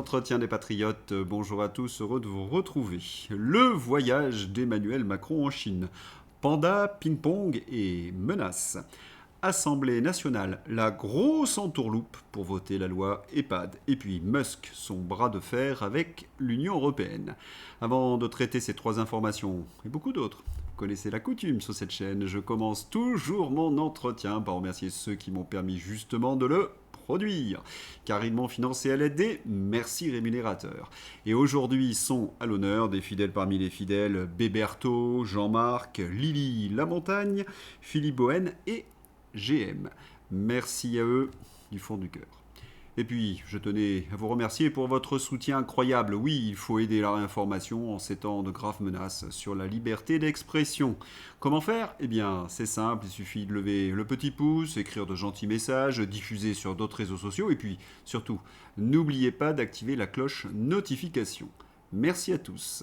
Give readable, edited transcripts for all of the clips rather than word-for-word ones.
L'entretien des patriotes, bonjour à tous, heureux de vous retrouver. Le voyage d'Emmanuel Macron en Chine. Panda, ping-pong et menaces. Assemblée nationale, la grosse entourloupe pour voter la loi EHPAD. Et puis Musk, son bras de fer avec l'Union européenne. Avant de traiter ces trois informations et beaucoup d'autres, vous connaissez la coutume sur cette chaîne, je commence toujours mon entretien par remercier ceux qui m'ont permis justement de le produire, car ils m'ont financé à l'aide des merci rémunérateurs. Et aujourd'hui sont à l'honneur des fidèles parmi les fidèles, Béberto, Jean-Marc, Lily Lamontagne, Philippe Bohen et GM. Merci à eux du fond du cœur. Et puis, je tenais à vous remercier pour votre soutien incroyable. Oui, il faut aider la réinformation en ces temps de graves menaces sur la liberté d'expression. Comment faire ? Eh bien, c'est simple, il suffit de lever le petit pouce, écrire de gentils messages, diffuser sur d'autres réseaux sociaux, et puis, surtout, n'oubliez pas d'activer la cloche notification. Merci à tous.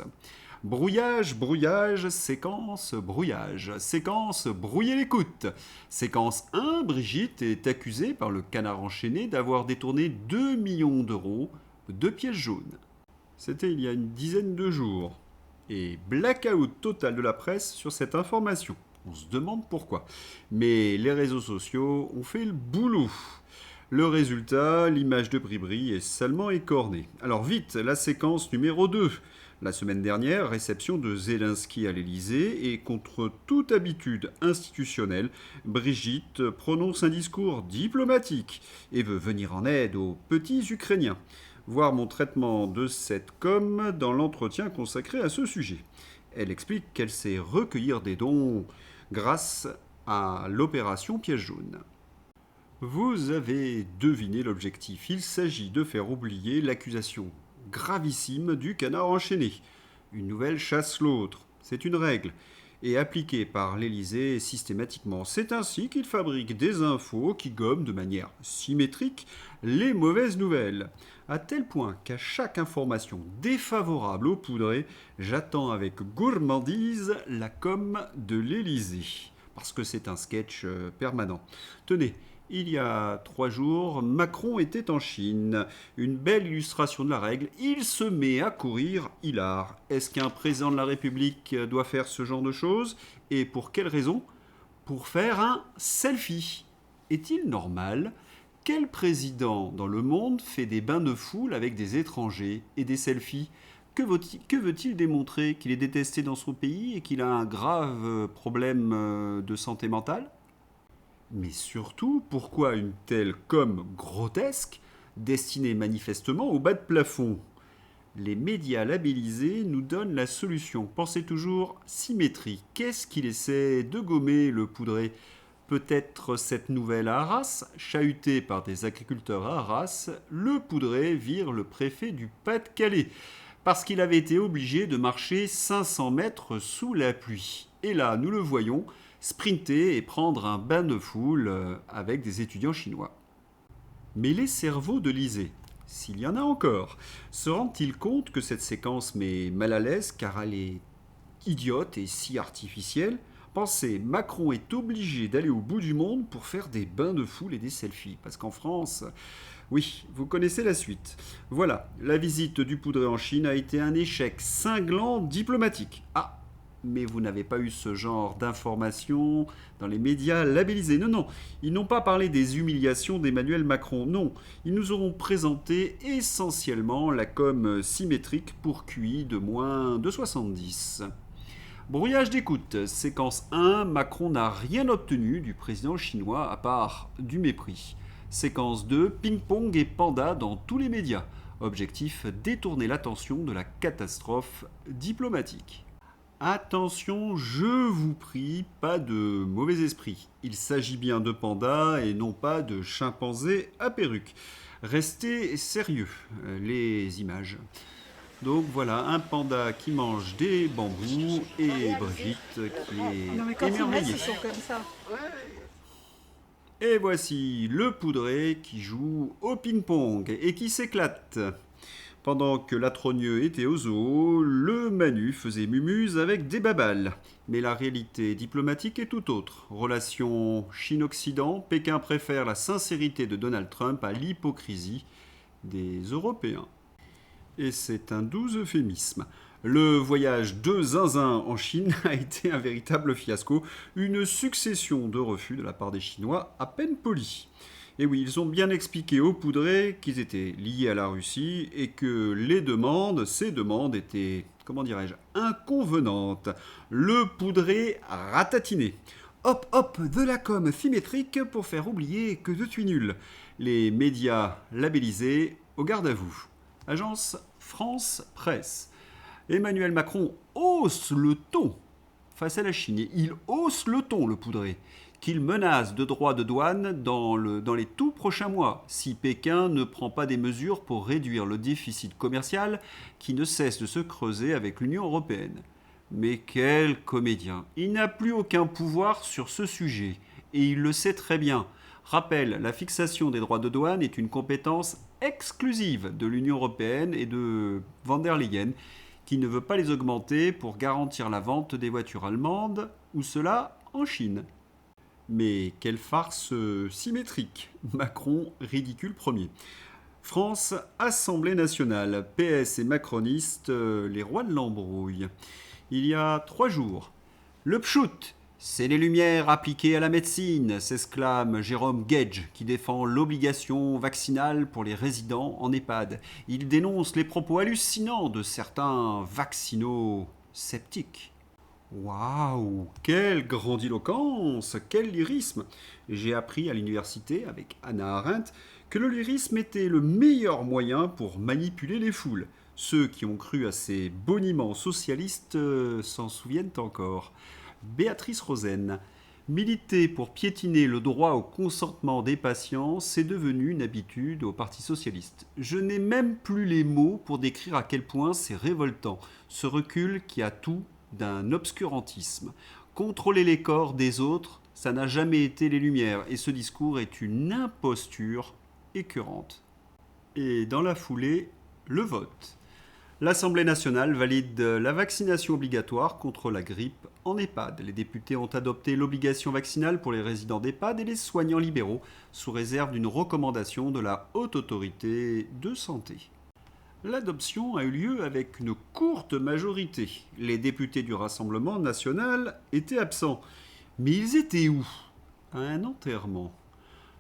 Brouillage, brouillage, séquence, brouillage. Séquence, brouiller l'écoute. Séquence 1, Brigitte est accusée par le Canard enchaîné d'avoir détourné 2 millions d'euros de pièces jaunes. C'était il y a une dizaine de jours. Et blackout total de la presse sur cette information. On se demande pourquoi. Mais les réseaux sociaux ont fait le boulot. Le résultat, l'image de Bribri est salement écornée. Alors vite, la séquence numéro 2. La semaine dernière, réception de Zelensky à l'Elysée et contre toute habitude institutionnelle, Brigitte prononce un discours diplomatique et veut venir en aide aux petits Ukrainiens. Voir mon traitement de cette com dans l'entretien consacré à ce sujet. Elle explique qu'elle sait recueillir des dons grâce à l'opération Pièce jaune. Vous avez deviné l'objectif. Il s'agit de faire oublier l'accusation gravissime du Canard enchaîné. Une nouvelle chasse l'autre. C'est une règle. Et appliquée par l'Élysée systématiquement. C'est ainsi qu'il fabrique des infos qui gomment de manière symétrique les mauvaises nouvelles. À tel point qu'à chaque information défavorable au poudré, j'attends avec gourmandise la com de l'Élysée. Parce que c'est un sketch permanent. Tenez, il y a 3 jours, Macron était en Chine. Une belle illustration de la règle. Il se met à courir, hilar. Est-ce qu'un président de la République doit faire ce genre de choses ? Et pour quelle raison ? Pour faire un selfie. Est-il normal ? Quel président dans le monde fait des bains de foule avec des étrangers et des selfies ? Que veut-il démontrer ? Qu'il est détesté dans son pays et qu'il a un grave problème de santé mentale ? Mais surtout, pourquoi une telle com grotesque, destinée manifestement au bas de plafond ? Les médias labellisés nous donnent la solution. Pensez toujours symétrie. Qu'est-ce qu'il essaie de gommer, le poudré ? Peut-être cette nouvelle à Arras, chahuté par des agriculteurs à Arras, le poudré vire le préfet du Pas-de-Calais, parce qu'il avait été obligé de marcher 500 mètres sous la pluie. Et là, nous le voyons, sprinter et prendre un bain de foule avec des étudiants chinois. Mais les cerveaux de l'Élysée, s'il y en a encore, se rendent-ils compte que cette séquence met mal à l'aise car elle est idiote et si artificielle ? Pensez, Macron est obligé d'aller au bout du monde pour faire des bains de foule et des selfies. Parce qu'en France, oui, vous connaissez la suite. Voilà, la visite du poudré en Chine a été un échec cinglant diplomatique. Ah, mais vous n'avez pas eu ce genre d'informations dans les médias labellisés. Non, non, ils n'ont pas parlé des humiliations d'Emmanuel Macron. Non, ils nous auront présenté essentiellement la com symétrique pour QI de moins de 70. Brouillage d'écoute. Séquence 1. Macron n'a rien obtenu du président chinois à part du mépris. Séquence 2. Ping-pong et panda dans tous les médias. Objectif, détourner l'attention de la catastrophe diplomatique. Attention, je vous prie, pas de mauvais esprit. Il s'agit bien de pandas et non pas de chimpanzés à perruque. Restez sérieux, les images. Donc voilà, un panda qui mange des bambous et Brigitte qui Non mais est quand ils naissent, émerveillée. ils sont comme ça. Et voici le poudré qui joue au ping-pong et qui s'éclate. Pendant que l'atrogneux était au zoo, le Manu faisait mumuse avec des babales. Mais la réalité diplomatique est tout autre. Relation Chine-Occident, Pékin préfère la sincérité de Donald Trump à l'hypocrisie des Européens. Et c'est un doux euphémisme. Le voyage de Zinzin en Chine a été un véritable fiasco, une succession de refus de la part des Chinois à peine polis. Et oui, ils ont bien expliqué aux poudrés qu'ils étaient liés à la Russie et que ces demandes étaient, comment dirais-je, inconvenantes. Le poudré ratatiné. Hop, hop, de la com symétrique pour faire oublier que je suis nul. Les médias labellisés au garde à vous. Agence France Presse. Emmanuel Macron hausse le ton face à la Chine. Et il hausse le ton, le poudré, qu'il menace de droits de douane dans les tout prochains mois, si Pékin ne prend pas des mesures pour réduire le déficit commercial qui ne cesse de se creuser avec l'Union européenne. Mais quel comédien! Il n'a plus aucun pouvoir sur ce sujet, et il le sait très bien. Rappel, la fixation des droits de douane est une compétence exclusive de l'Union européenne et de van der Leyen, qui ne veut pas les augmenter pour garantir la vente des voitures allemandes, ou cela en Chine. Mais quelle farce symétrique! Macron ridicule premier. France, Assemblée nationale, PS et macronistes, les rois de l'embrouille. Il y a 3 jours. Le pchout, c'est les lumières appliquées à la médecine, s'exclame Jérôme Gage, qui défend l'obligation vaccinale pour les résidents en EHPAD. Il dénonce les propos hallucinants de certains vaccino-sceptiques. Waouh, quelle grandiloquence, quel lyrisme! J'ai appris à l'université, avec Hannah Arendt, que le lyrisme était le meilleur moyen pour manipuler les foules. Ceux qui ont cru à ces boniments socialistes s'en souviennent encore. Béatrice Rosen. Militer pour piétiner le droit au consentement des patients, c'est devenu une habitude au Parti socialiste. Je n'ai même plus les mots pour décrire à quel point c'est révoltant, ce recul qui a tout d'un obscurantisme. Contrôler les corps des autres, ça n'a jamais été les Lumières, et ce discours est une imposture écœurante. Et dans la foulée, le vote. L'Assemblée nationale valide la vaccination obligatoire contre la grippe en EHPAD. Les députés ont adopté l'obligation vaccinale pour les résidents d'EHPAD et les soignants libéraux, sous réserve d'une recommandation de la Haute Autorité de Santé. L'adoption a eu lieu avec une courte majorité. Les députés du Rassemblement national étaient absents. Mais ils étaient où? À un enterrement.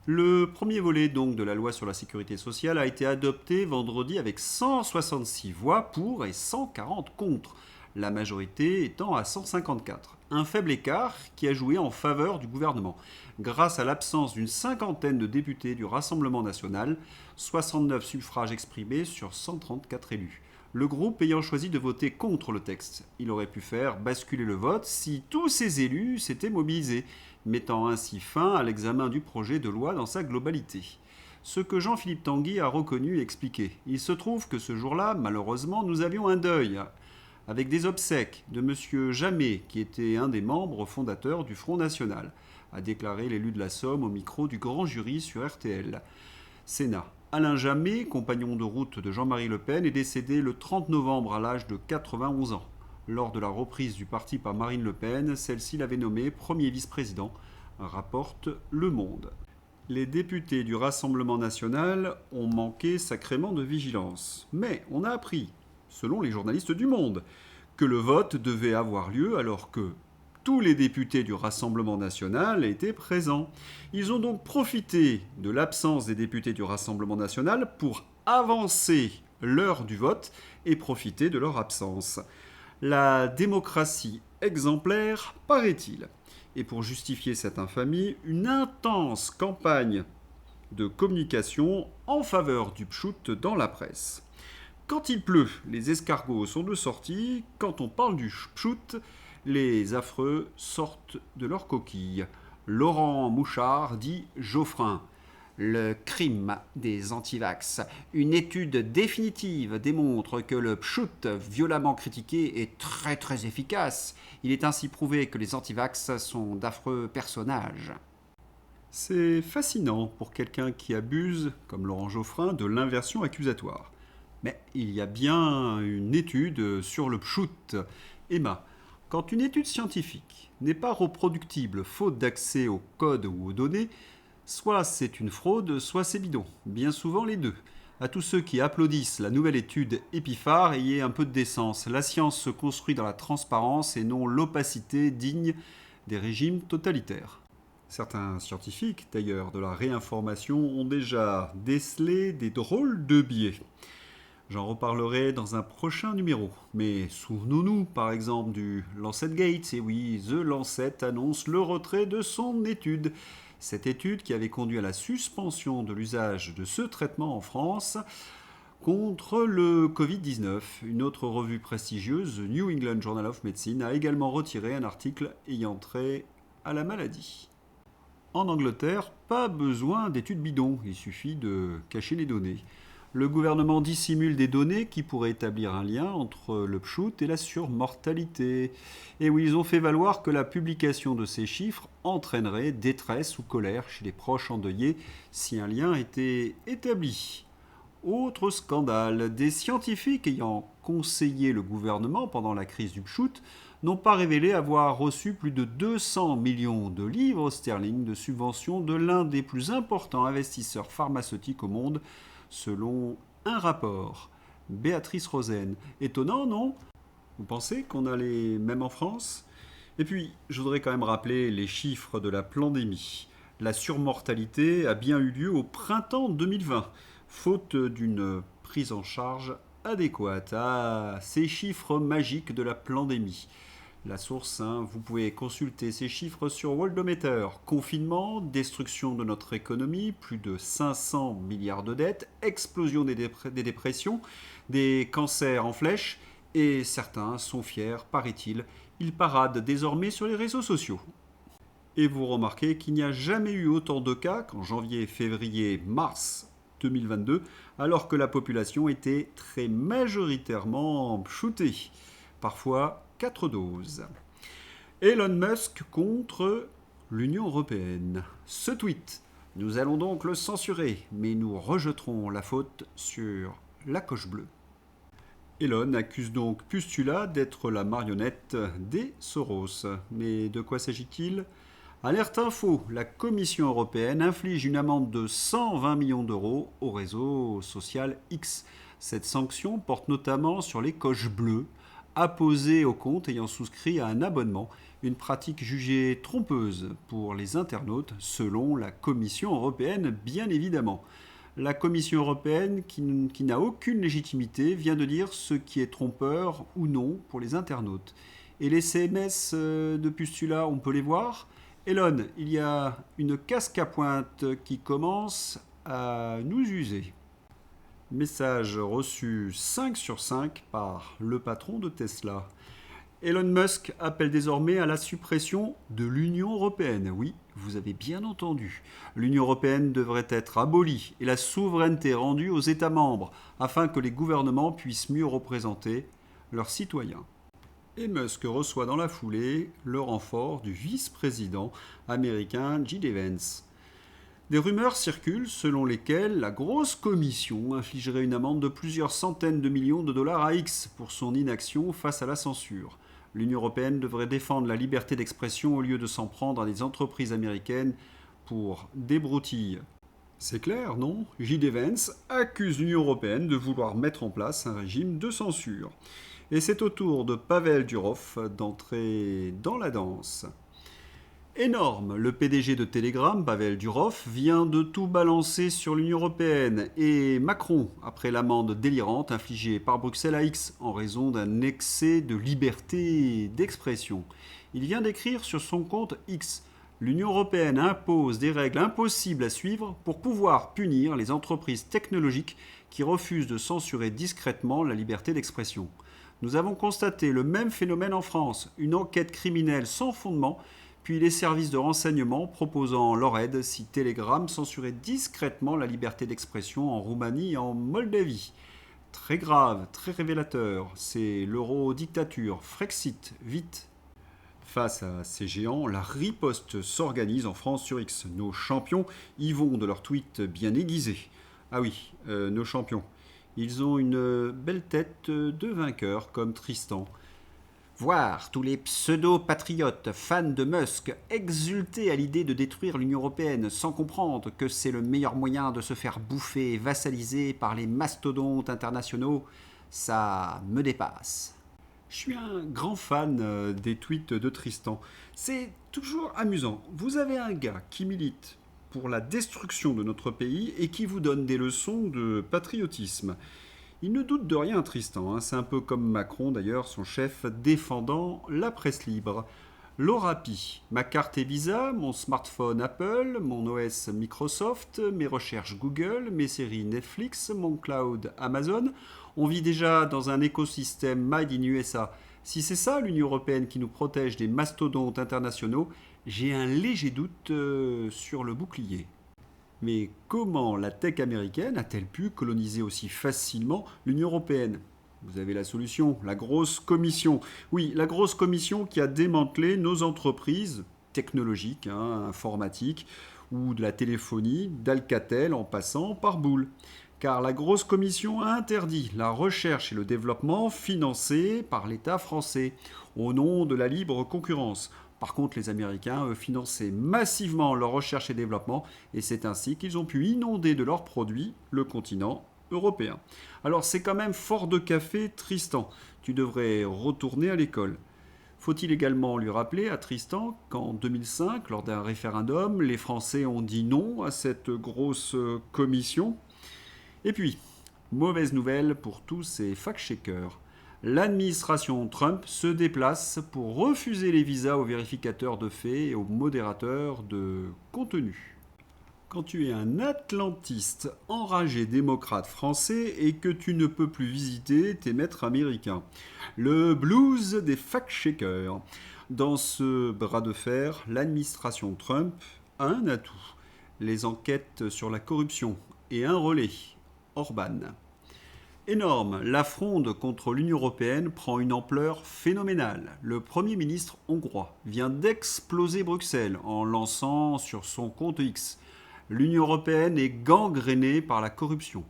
Le premier volet donc de la loi sur la sécurité sociale a été adopté vendredi avec 166 voix pour et 140 contre, la majorité étant à 154. Un faible écart qui a joué en faveur du gouvernement. Grâce à l'absence d'une cinquantaine de députés du Rassemblement national, 69 suffrages exprimés sur 134 élus. Le groupe ayant choisi de voter contre le texte. Il aurait pu faire basculer le vote si tous ces élus s'étaient mobilisés, mettant ainsi fin à l'examen du projet de loi dans sa globalité. Ce que Jean-Philippe Tanguy a reconnu et expliqué. Il se trouve que ce jour-là, malheureusement, nous avions un deuil, avec des obsèques de M. Jamet, qui était un des membres fondateurs du Front National, a déclaré l'élu de la Somme au micro du grand jury sur RTL. Sénat. Alain Jamet, compagnon de route de Jean-Marie Le Pen, est décédé le 30 novembre à l'âge de 91 ans. Lors de la reprise du parti par Marine Le Pen, celle-ci l'avait nommé premier vice-président, rapporte Le Monde. Les députés du Rassemblement national ont manqué sacrément de vigilance. Mais on a appris, selon les journalistes du Monde, que le vote devait avoir lieu alors que tous les députés du Rassemblement national étaient présents. Ils ont donc profité de l'absence des députés du Rassemblement national pour avancer l'heure du vote et profiter de leur absence. La démocratie exemplaire, paraît-il. Et pour justifier cette infamie, une intense campagne de communication en faveur du pchout dans la presse. Quand il pleut, les escargots sont de sortie. Quand on parle du pchout, les affreux sortent de leur coquille. Laurent Mouchard dit Geoffrin. Le crime des antivax. Une étude définitive démontre que le pchout, violemment critiqué, est très très efficace. Il est ainsi prouvé que les antivax sont d'affreux personnages. C'est fascinant pour quelqu'un qui abuse, comme Laurent Geoffrin, de l'inversion accusatoire. Mais il y a bien une étude sur le pchout. Emma, quand une étude scientifique n'est pas reproductible faute d'accès au code ou aux données, soit c'est une fraude, soit c'est bidon. Bien souvent les deux. À tous ceux qui applaudissent la nouvelle étude Épiphare, ayez un peu de décence. La science se construit dans la transparence et non l'opacité digne des régimes totalitaires. Certains scientifiques, d'ailleurs, de la réinformation ont déjà décelé des drôles de biais. J'en reparlerai dans un prochain numéro. Mais souvenons-nous par exemple du Lancet Gate. Et oui, The Lancet annonce le retrait de son étude. Cette étude qui avait conduit à la suspension de l'usage de ce traitement en France contre le Covid-19. Une autre revue prestigieuse, The New England Journal of Medicine, a également retiré un article ayant trait à la maladie. En Angleterre, pas besoin d'études bidons, il suffit de cacher les données. Le gouvernement dissimule des données qui pourraient établir un lien entre le pchout et la surmortalité. Et oui, ils ont fait valoir que la publication de ces chiffres entraînerait détresse ou colère chez les proches endeuillés si un lien était établi. Autre scandale, des scientifiques ayant conseillé le gouvernement pendant la crise du pchout n'ont pas révélé avoir reçu plus de 200 millions de livres sterling de subventions de l'un des plus importants investisseurs pharmaceutiques au monde, selon un rapport. Béatrice Rosen. Étonnant, non? Vous pensez qu'on a les mêmes en France? Et puis, je voudrais quand même rappeler les chiffres de la pandémie. La surmortalité a bien eu lieu au printemps 2020, faute d'une prise en charge adéquate. Ah, ces chiffres magiques de la pandémie. La source, vous pouvez consulter ces chiffres sur Worldometer. Confinement, destruction de notre économie, plus de 500 milliards de dettes, explosion des dépressions, des cancers en flèche, et certains sont fiers, paraît-il, ils paradent désormais sur les réseaux sociaux. Et vous remarquez qu'il n'y a jamais eu autant de cas qu'en janvier, février, mars 2022, alors que la population était très majoritairement shootée. Parfois 4 doses. Elon Musk contre l'Union européenne. Ce tweet, nous allons donc le censurer, mais nous rejetterons la faute sur la coche bleue. Elon accuse donc Pustula d'être la marionnette des Soros. Mais de quoi s'agit-il? Alerte info, la Commission européenne inflige une amende de 120 millions d'euros au réseau social X. Cette sanction porte notamment sur les coches bleues, apposées aux comptes ayant souscrit à un abonnement, une pratique jugée trompeuse pour les internautes, selon la Commission européenne bien évidemment. La Commission européenne, qui n'a aucune légitimité, vient de dire ce qui est trompeur ou non pour les internautes. Et les CMS de Pustula, on peut les voir? Elon, il y a une casque à pointe qui commence à nous user. Message reçu 5 sur 5 par le patron de Tesla. Elon Musk appelle désormais à la suppression de l'Union européenne. Oui, vous avez bien entendu. L'Union européenne devrait être abolie et la souveraineté rendue aux États membres afin que les gouvernements puissent mieux représenter leurs citoyens. Et Musk reçoit dans la foulée le renfort du vice-président américain J.D. Vance. Des rumeurs circulent selon lesquelles la grosse commission infligerait une amende de plusieurs centaines de millions de dollars à X pour son inaction face à la censure. L'Union européenne devrait défendre la liberté d'expression au lieu de s'en prendre à des entreprises américaines pour des broutilles. C'est clair, non? J.D. Vance accuse l'Union européenne de vouloir mettre en place un régime de censure. Et c'est au tour de Pavel Durov d'entrer dans la danse. Énorme, le PDG de Telegram, Pavel Durov, vient de tout balancer sur l'Union européenne et Macron, après l'amende délirante infligée par Bruxelles à X en raison d'un excès de liberté d'expression. Il vient d'écrire sur son compte X: l'Union européenne impose des règles impossibles à suivre pour pouvoir punir les entreprises technologiques qui refusent de censurer discrètement la liberté d'expression. Nous avons constaté le même phénomène en France, une enquête criminelle sans fondement, puis les services de renseignement proposant leur aide si Telegram censurait discrètement la liberté d'expression en Roumanie et en Moldavie. Très grave, très révélateur, c'est l'euro-dictature, Frexit, vite. Face à ces géants, la riposte s'organise en France sur X. Nos champions y vont de leurs tweets bien aiguisés. Ah oui, nos champions. Ils ont une belle tête de vainqueur comme Tristan. Voir tous les pseudo-patriotes fans de Musk exulter à l'idée de détruire l'Union européenne sans comprendre que c'est le meilleur moyen de se faire bouffer et vassaliser par les mastodontes internationaux, ça me dépasse. Je suis un grand fan des tweets de Tristan. C'est toujours amusant. Vous avez un gars qui milite pour la destruction de notre pays et qui vous donne des leçons de patriotisme. Il ne doute de rien, Tristan, hein. C'est un peu comme Macron, d'ailleurs, son chef, défendant la presse libre. L'Orapi, ma carte est Visa, mon smartphone Apple, mon OS Microsoft, mes recherches Google, mes séries Netflix, mon cloud Amazon. On vit déjà dans un écosystème Made in USA. Si c'est ça l'Union européenne qui nous protège des mastodontes internationaux, j'ai un léger doute sur le bouclier. Mais comment la tech américaine a-t-elle pu coloniser aussi facilement l'Union européenne? Vous avez la solution, la grosse commission. Oui, la grosse commission qui a démantelé nos entreprises technologiques, hein, informatiques, ou de la téléphonie, d'Alcatel en passant par Boule. Car la grosse commission a interdit la recherche et le développement financés par l'État français, au nom de la libre concurrence. Par contre, les Américains, eux, finançaient massivement leur recherche et développement, et c'est ainsi qu'ils ont pu inonder de leurs produits le continent européen. Alors c'est quand même fort de café, Tristan. Tu devrais retourner à l'école. Faut-il également lui rappeler à Tristan qu'en 2005, lors d'un référendum, les Français ont dit non à cette grosse commission? Et puis, mauvaise nouvelle pour tous ces fact-checkers. L'administration Trump se déplace pour refuser les visas aux vérificateurs de faits et aux modérateurs de contenu. Quand tu es un atlantiste enragé démocrate français et que tu ne peux plus visiter tes maîtres américains. Le blues des fact-checkers. Dans ce bras de fer, l'administration Trump a un atout. Les enquêtes sur la corruption et un relais. Orban. Énorme, la fronde contre l'Union européenne prend une ampleur phénoménale. Le Premier ministre hongrois vient d'exploser Bruxelles en lançant sur son compte X. L'Union européenne est gangrénée par la corruption.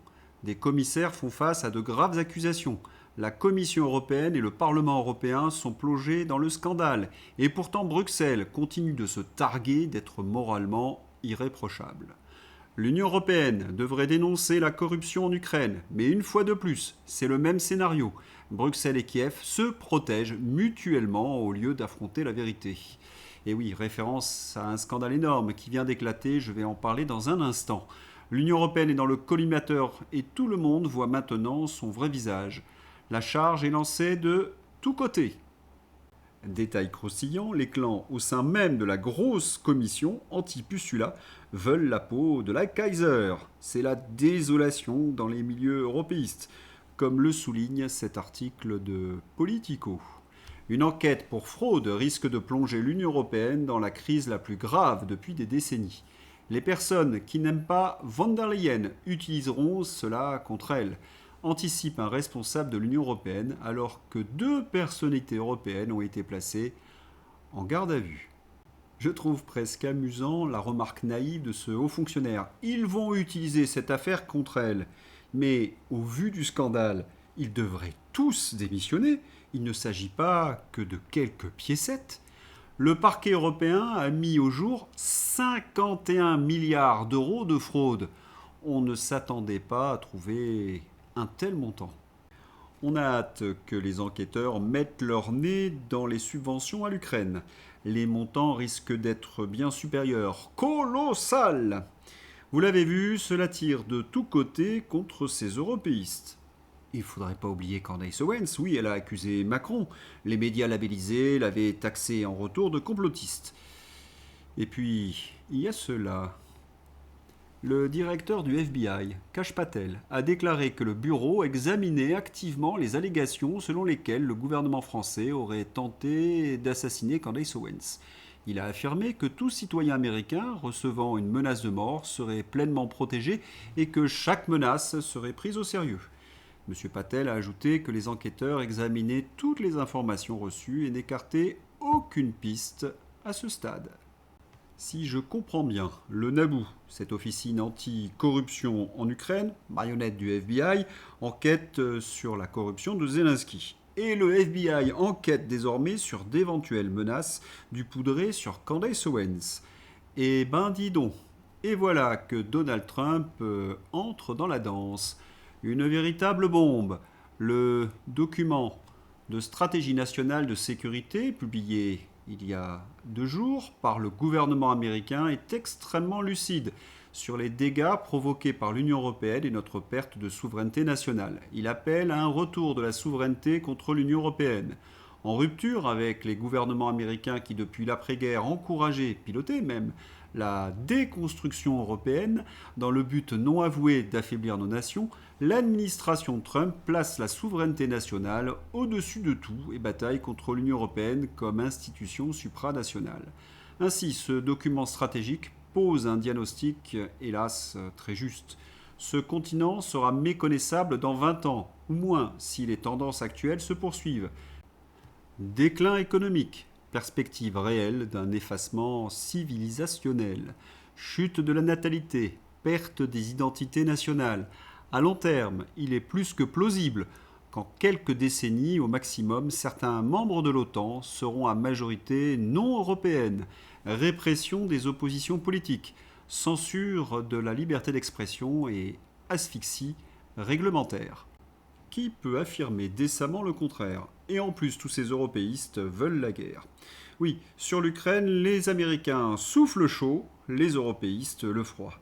Des commissaires font face à de graves accusations. La Commission européenne et le Parlement européen sont plongés dans le scandale. Et pourtant Bruxelles continue de se targuer d'être moralement irréprochable. L'Union européenne devrait dénoncer la corruption en Ukraine, mais une fois de plus, c'est le même scénario. Bruxelles et Kiev se protègent mutuellement au lieu d'affronter la vérité. Et oui, référence à un scandale énorme qui vient d'éclater, je vais en parler dans un instant. L'Union européenne est dans le collimateur et tout le monde voit maintenant son vrai visage. La charge est lancée de tous côtés. Détail croustillant, les clans au sein même de la grosse commission anti-Pussula veulent la peau de la Kaiser. C'est la désolation dans les milieux européistes, comme le souligne cet article de Politico. Une enquête pour fraude risque de plonger l'Union européenne dans la crise la plus grave depuis des décennies. Les personnes qui n'aiment pas von der Leyen utiliseront cela contre elle, anticipe un responsable de l'Union européenne alors que 2 personnalités européennes ont été placées en garde à vue. Je trouve presque amusant la remarque naïve de ce haut fonctionnaire. Ils vont utiliser cette affaire contre elle. Mais au vu du scandale, ils devraient tous démissionner. Il ne s'agit pas que de quelques piécettes. Le parquet européen a mis au jour 51 milliards d'euros de fraude. On ne s'attendait pas à trouver un tel montant. On a hâte que les enquêteurs mettent leur nez dans les subventions à l'Ukraine. Les montants risquent d'être bien supérieurs. Colossal! Vous l'avez vu, cela tire de tous côtés contre ces européistes. Il ne faudrait pas oublier Candace Owens, oui, elle a accusé Macron. Les médias labellisés l'avaient taxé en retour de complotiste. Et puis, il y a cela. Le directeur du FBI, Kash Patel, a déclaré que le bureau examinait activement les allégations selon lesquelles le gouvernement français aurait tenté d'assassiner Candace Owens. Il a affirmé que tout citoyen américain recevant une menace de mort serait pleinement protégé et que chaque menace serait prise au sérieux. M. Patel a ajouté que les enquêteurs examinaient toutes les informations reçues et n'écartaient aucune piste à ce stade. Si je comprends bien, le NABU, cette officine anti-corruption en Ukraine, marionnette du FBI, enquête sur la corruption de Zelensky. et le FBI enquête désormais sur d'éventuelles menaces du poudré sur Candace Owens. Et ben dis donc, et voilà que Donald Trump entre dans la danse. Une véritable bombe. Le document de stratégie nationale de sécurité, publié il y a 2 jours par le gouvernement américain, est extrêmement lucide sur les dégâts provoqués par l'Union européenne et notre perte de souveraineté nationale. Il appelle à un retour de la souveraineté contre l'Union européenne. En rupture avec les gouvernements américains qui, depuis l'après-guerre, encourageaient, pilotaient même, la déconstruction européenne dans le but non avoué d'affaiblir nos nations, l'administration Trump place la souveraineté nationale au-dessus de tout et bataille contre l'Union européenne comme institution supranationale. Ainsi, ce document stratégique pose un diagnostic, hélas, très juste. Ce continent sera méconnaissable dans 20 ans, ou moins, si les tendances actuelles se poursuivent. Déclin économique, perspective réelle d'un effacement civilisationnel, chute de la natalité, perte des identités nationales. À long terme, il est plus que plausible qu'en quelques décennies au maximum, certains membres de l'OTAN seront à majorité non européenne, répression des oppositions politiques, censure de la liberté d'expression et asphyxie réglementaire. Qui peut affirmer décemment le contraire? Et en plus, tous ces européistes veulent la guerre. Oui, sur l'Ukraine, les Américains soufflent chaud, les européistes le froid.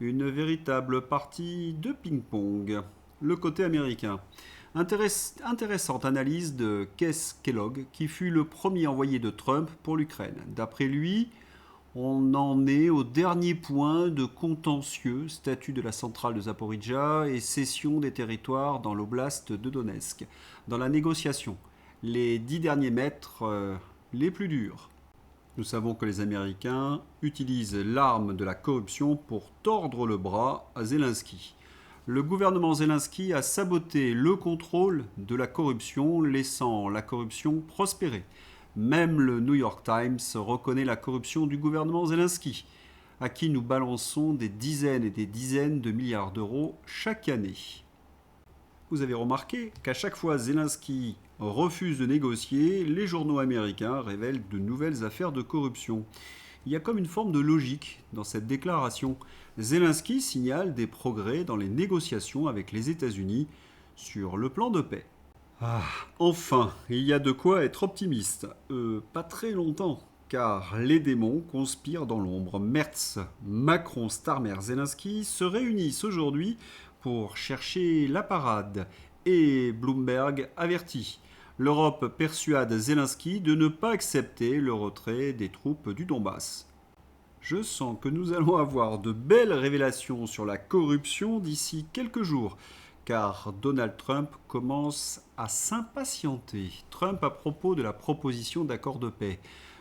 Une véritable partie de ping-pong. Le côté américain. Intéressante analyse de Keith Kellogg, qui fut le premier envoyé de Trump pour l'Ukraine. D'après lui, on en est au dernier point de contentieux, statut de la centrale de Zaporijjia et cession des territoires dans l'oblast de Donetsk. Dans la négociation, les 10 derniers mètres les plus durs. Nous savons que les Américains utilisent l'arme de la corruption pour tordre le bras à Zelensky. Le gouvernement Zelensky a saboté le contrôle de la corruption, laissant la corruption prospérer. Même le New York Times reconnaît la corruption du gouvernement Zelensky, à qui nous balançons des dizaines et des dizaines de milliards d'euros chaque année. Vous avez remarqué qu'à chaque fois Zelensky refuse de négocier, les journaux américains révèlent de nouvelles affaires de corruption. Il y a comme une forme de logique dans cette déclaration. Zelensky signale des progrès dans les négociations avec les États-Unis sur le plan de paix. Ah, enfin, il y a de quoi être optimiste. Pas très longtemps, car les démons conspirent dans l'ombre. Merz, Macron, Starmer, Zelensky se réunissent aujourd'hui pour chercher la parade. Et Bloomberg avertit. L'Europe persuade Zelensky de ne pas accepter le retrait des troupes du Donbass. Je sens que nous allons avoir de belles révélations sur la corruption d'ici quelques jours, car Donald Trump commence à s'impatienter. Trump à propos de la proposition d'accord de paix.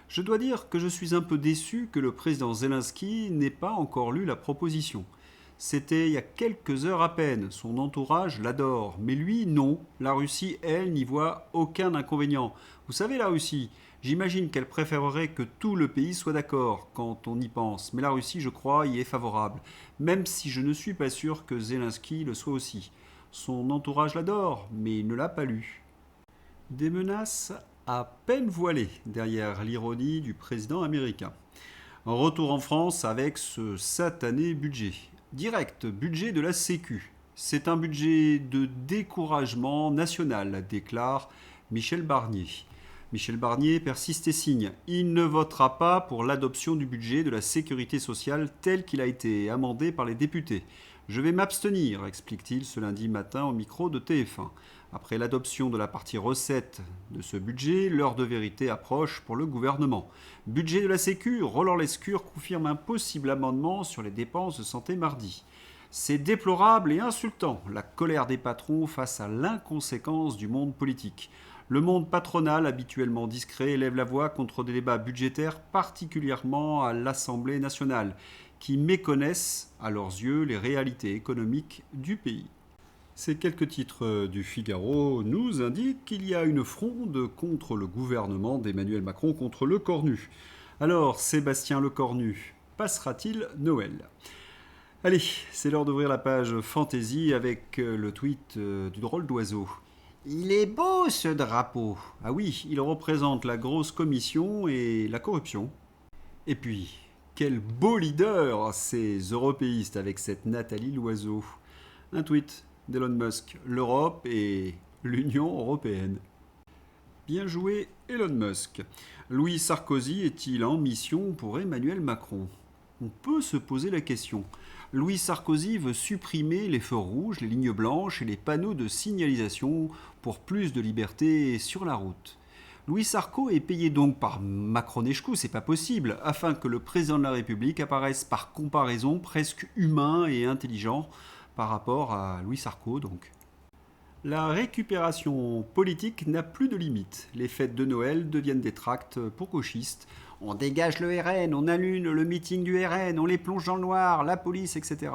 Je dois dire que je suis un peu déçu que le président Zelensky n'ait pas encore lu la proposition. C'était il y a quelques heures à peine, son entourage l'adore, mais lui non, la Russie, elle, n'y voit aucun inconvénient. Vous savez la Russie, j'imagine qu'elle préférerait que tout le pays soit d'accord quand on y pense, mais la Russie, je crois, y est favorable, même si je ne suis pas sûr que Zelensky le soit aussi. Son entourage l'adore, mais il ne l'a pas lu. Des menaces à peine voilées derrière l'ironie du président américain. Un retour en France avec ce satané budget. Direct, budget de la Sécu. C'est un budget de découragement national, déclare Michel Barnier. Michel Barnier persiste et signe. Il ne votera pas pour l'adoption du budget de la sécurité sociale tel qu'il a été amendé par les députés. Je vais m'abstenir, explique-t-il ce lundi matin au micro de TF1. Après l'adoption de la partie recettes de ce budget, l'heure de vérité approche pour le gouvernement. Budget de la Sécu, Roland Lescure confirme un possible amendement sur les dépenses de santé mardi. C'est déplorable et insultant, la colère des patrons face à l'inconséquence du monde politique. Le monde patronal, habituellement discret, élève la voix contre des débats budgétaires, particulièrement à l'Assemblée nationale, qui méconnaissent, à leurs yeux, les réalités économiques du pays. Ces quelques titres du Figaro nous indiquent qu'il y a une fronde contre le gouvernement d'Emmanuel Macron contre le Cornu. Alors, Sébastien Lecornu, passera-t-il Noël ? Allez, c'est l'heure d'ouvrir la page Fantasy avec le tweet du drôle d'oiseau. Il est beau ce drapeau. Ah oui, il représente la grosse commission et la corruption. Et puis, quel beau leader, ces européistes avec cette Nathalie Loiseau. Un tweet d'Elon Musk, l'Europe et l'Union européenne. Bien joué Elon Musk. Louis Sarkozy est-il en mission pour Emmanuel Macron? On peut se poser la question. Louis Sarkozy veut supprimer les feux rouges, les lignes blanches et les panneaux de signalisation pour plus de liberté sur la route. Louis Sarko est payé donc par Macronescu, c'est pas possible, afin que le président de la République apparaisse par comparaison presque humain et intelligent par rapport à Louis Sarko donc. La récupération politique n'a plus de limite. Les fêtes de Noël deviennent des tracts pour gauchistes. On dégage le RN, on annule le meeting du RN, on les plonge dans le noir, la police, etc.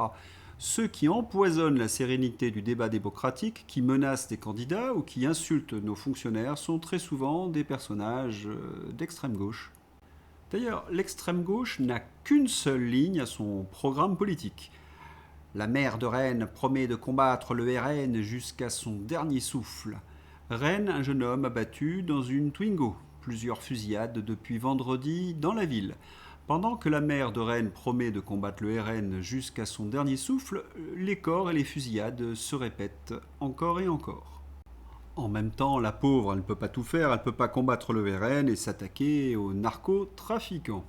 Ceux qui empoisonnent la sérénité du débat démocratique, qui menacent des candidats ou qui insultent nos fonctionnaires sont très souvent des personnages d'extrême gauche. D'ailleurs, l'extrême gauche n'a qu'une seule ligne à son programme politique. La maire de Rennes promet de combattre le RN jusqu'à son dernier souffle. Rennes, un jeune homme abattu dans une Twingo. Plusieurs fusillades depuis vendredi dans la ville. Pendant que la maire de Rennes promet de combattre le RN jusqu'à son dernier souffle, les corps et les fusillades se répètent encore et encore. En même temps, la pauvre, elle ne peut pas tout faire, elle ne peut pas combattre le RN et s'attaquer aux narcotrafiquants.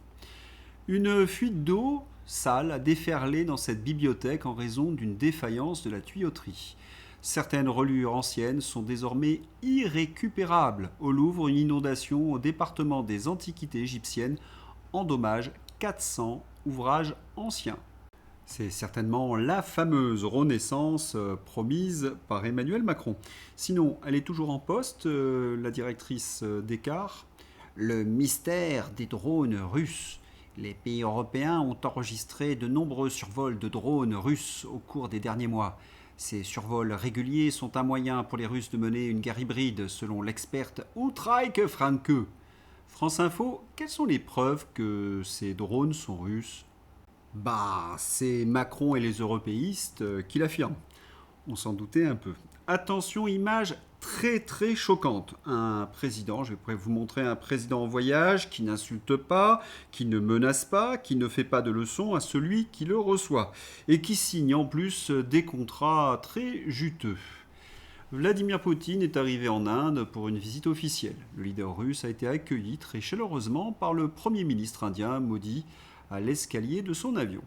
Une fuite d'eau sale a déferlé dans cette bibliothèque en raison d'une défaillance de la tuyauterie. Certaines reliures anciennes sont désormais irrécupérables. Au Louvre, une inondation au département des antiquités égyptiennes endommage 400 ouvrages anciens. C'est certainement la fameuse renaissance promise par Emmanuel Macron. Sinon, elle est toujours en poste, la directrice d'Écart. Le mystère des drones russes. Les pays européens ont enregistré de nombreux survols de drones russes au cours des derniers mois. Ces survols réguliers sont un moyen pour les Russes de mener une guerre hybride, selon l'experte Outreike Franke. France Info, quelles sont les preuves que ces drones sont russes? C'est Macron et les européistes qui l'affirment. On s'en doutait un peu. Attention, image très très choquante. Un président, je vais vous montrer un président en voyage qui n'insulte pas, qui ne menace pas, qui ne fait pas de leçons à celui qui le reçoit et qui signe en plus des contrats très juteux. Vladimir Poutine est arrivé en Inde pour une visite officielle. Le leader russe a été accueilli très chaleureusement par le Premier ministre indien Modi à l'escalier de son avion.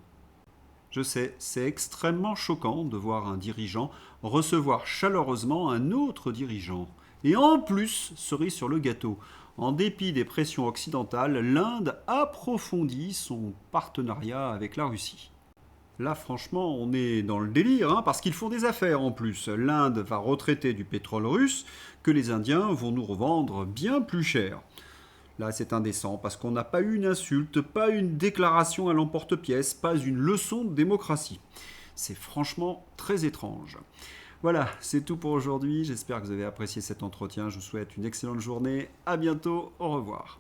Je sais, c'est extrêmement choquant de voir un dirigeant recevoir chaleureusement un autre dirigeant. Et en plus, cerise sur le gâteau, en dépit des pressions occidentales, l'Inde approfondit son partenariat avec la Russie. Là, franchement, on est dans le délire, parce qu'ils font des affaires en plus. L'Inde va retraiter du pétrole russe que les Indiens vont nous revendre bien plus cher. Là, c'est indécent parce qu'on n'a pas eu une insulte, pas une déclaration à l'emporte-pièce, pas une leçon de démocratie. C'est franchement très étrange. Voilà, c'est tout pour aujourd'hui. J'espère que vous avez apprécié cet entretien. Je vous souhaite une excellente journée. À bientôt. Au revoir.